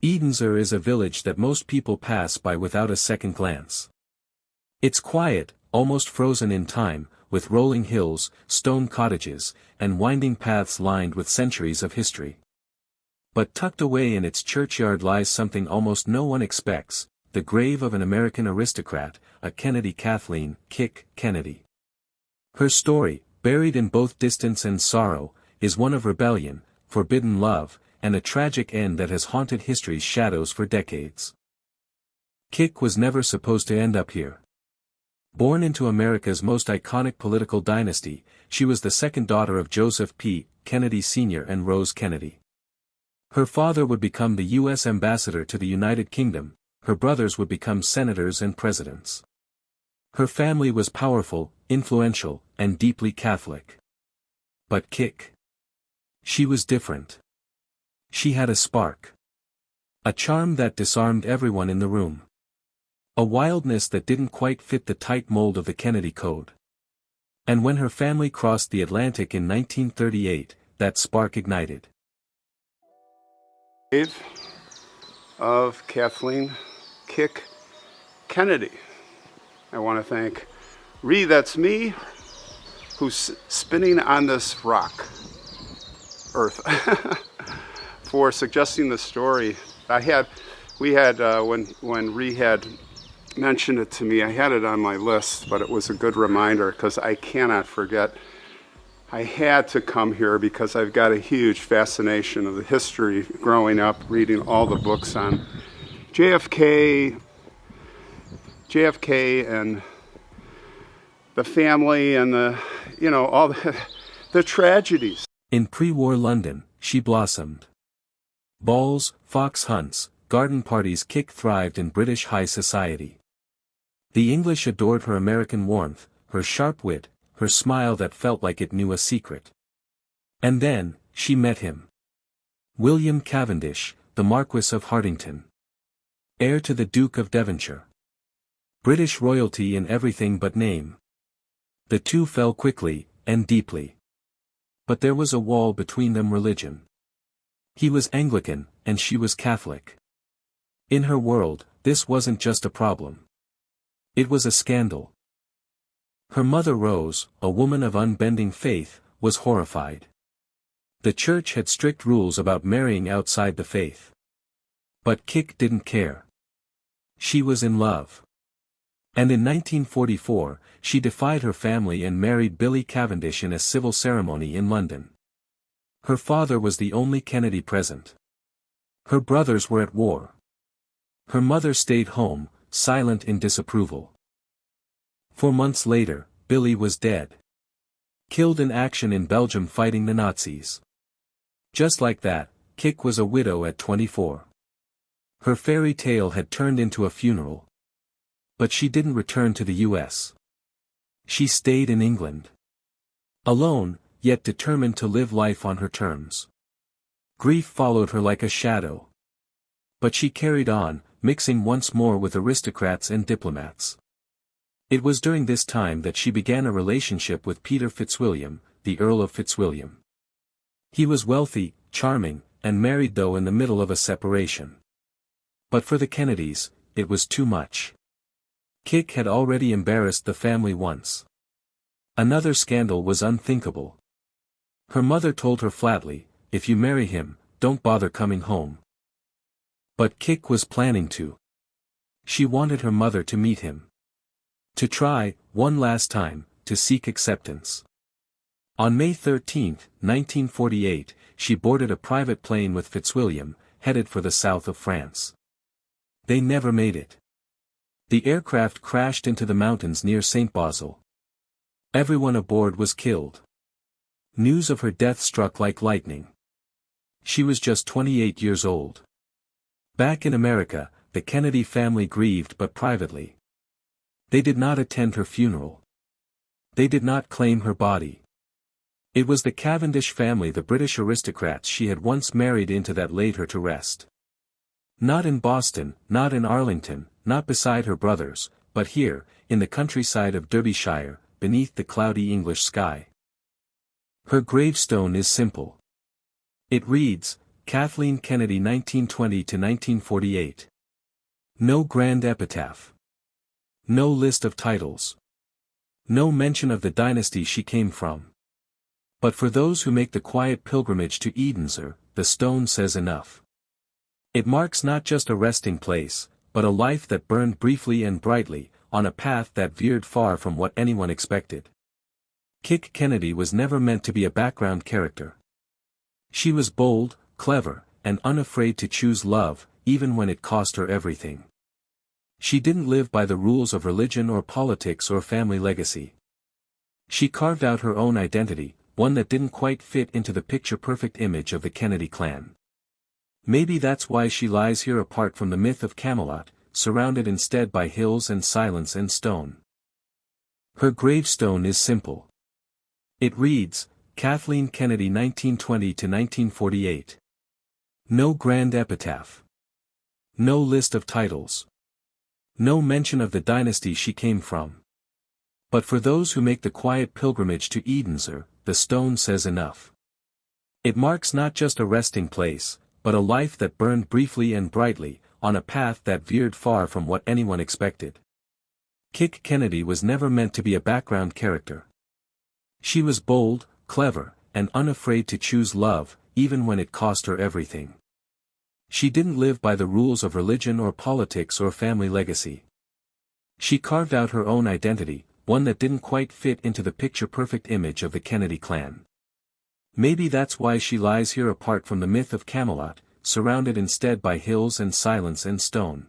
Edensor is a village that most people pass by without a second glance. It's quiet, almost frozen in time, with rolling hills, stone cottages, and winding paths lined with centuries of history. But tucked away in its churchyard lies something almost no one expects, the grave of an American aristocrat, a Kennedy Kathleen Kick Kennedy. Her story, buried in both distance and sorrow, is one of rebellion, forbidden love, and a tragic end that has haunted history's shadows for decades. Kick was never supposed to end up here. Born into America's most iconic political dynasty, she was the second daughter of Joseph P. Kennedy Sr. and Rose Kennedy. Her father would become the U.S. ambassador to the United Kingdom, her brothers would become senators and presidents. Her family was powerful, influential, and deeply Catholic. But Kick. She was different. She had a spark. A charm that disarmed everyone in the room. A wildness that didn't quite fit the tight mold of the Kennedy Code. And when her family crossed the Atlantic in 1938, that spark ignited. Of Kathleen Kick Kennedy. I want to thank that's me, who's spinning on this rock, Earth, for suggesting the story. We had when Ree had mentioned it to me, I had it on my list, but it was a good reminder because I cannot forget. I had to come here because I've got a huge fascination of the history growing up, reading all the books on JFK and the family and all the tragedies. In pre-war London, she blossomed. Balls, fox hunts, garden parties. Kick thrived in British high society. The English adored her American warmth, her sharp wit, her smile that felt like it knew a secret. And then, she met him. William Cavendish, the Marquis of Hartington. Heir to the Duke of Devonshire. British royalty in everything but name. The two fell quickly, and deeply. But there was a wall between them: religion. He was Anglican, and she was Catholic. In her world, this wasn't just a problem. It was a scandal. Her mother Rose, a woman of unbending faith, was horrified. The church had strict rules about marrying outside the faith. But Kick didn't care. She was in love. And in 1944, she defied her family and married Billy Cavendish in a civil ceremony in London. Her father was the only Kennedy present. Her brothers were at war. Her mother stayed home, silent in disapproval. 4 months later, Billy was dead. Killed in action in Belgium fighting the Nazis. Just like that, Kick was a widow at 24. Her fairy tale had turned into a funeral. But she didn't return to the U.S. She stayed in England. Alone, yet determined to live life on her terms. Grief followed her like a shadow. But she carried on, mixing once more with aristocrats and diplomats. It was during this time that she began a relationship with Peter Fitzwilliam, the Earl of Fitzwilliam. He was wealthy, charming, and married, though in the middle of a separation. But for the Kennedys, it was too much. Kick had already embarrassed the family once. Another scandal was unthinkable. Her mother told her flatly, "If you marry him, don't bother coming home." But Kick was planning to. She wanted her mother to meet him. To try, one last time, to seek acceptance. On May 13, 1948, she boarded a private plane with Fitzwilliam, headed for the south of France. They never made it. The aircraft crashed into the mountains near St. Basil. Everyone aboard was killed. News of her death struck like lightning. She was just 28 years old. Back in America, the Kennedy family grieved, but privately. They did not attend her funeral. They did not claim her body. It was the Cavendish family, the British aristocrats she had once married into, that laid her to rest. Not in Boston, not in Arlington, not beside her brothers, but here, in the countryside of Derbyshire, beneath the cloudy English sky. Her gravestone is simple. It reads, Kathleen Kennedy 1920–1948. No grand epitaph. No list of titles. No mention of the dynasty she came from. But for those who make the quiet pilgrimage to Edensor, the stone says enough. It marks not just a resting place, but a life that burned briefly and brightly, on a path that veered far from what anyone expected. Kik Kennedy was never meant to be a background character. She was bold, clever, and unafraid to choose love, even when it cost her everything. She didn't live by the rules of religion or politics or family legacy. She carved out her own identity, one that didn't quite fit into the picture-perfect image of the Kennedy clan. Maybe that's why she lies here apart from the myth of Camelot, surrounded instead by hills and silence and stone. Her gravestone is simple. It reads, Kathleen Kennedy 1920–1948. No grand epitaph. No list of titles. No mention of the dynasty she came from. But for those who make the quiet pilgrimage to Edensor, the stone says enough. It marks not just a resting place, but a life that burned briefly and brightly, on a path that veered far from what anyone expected. Kik Kennedy was never meant to be a background character. She was bold, clever, and unafraid to choose love, even when it cost her everything. She didn't live by the rules of religion or politics or family legacy. She carved out her own identity, one that didn't quite fit into the picture-perfect image of the Kennedy clan. Maybe that's why she lies here apart from the myth of Camelot, surrounded instead by hills and silence and stone.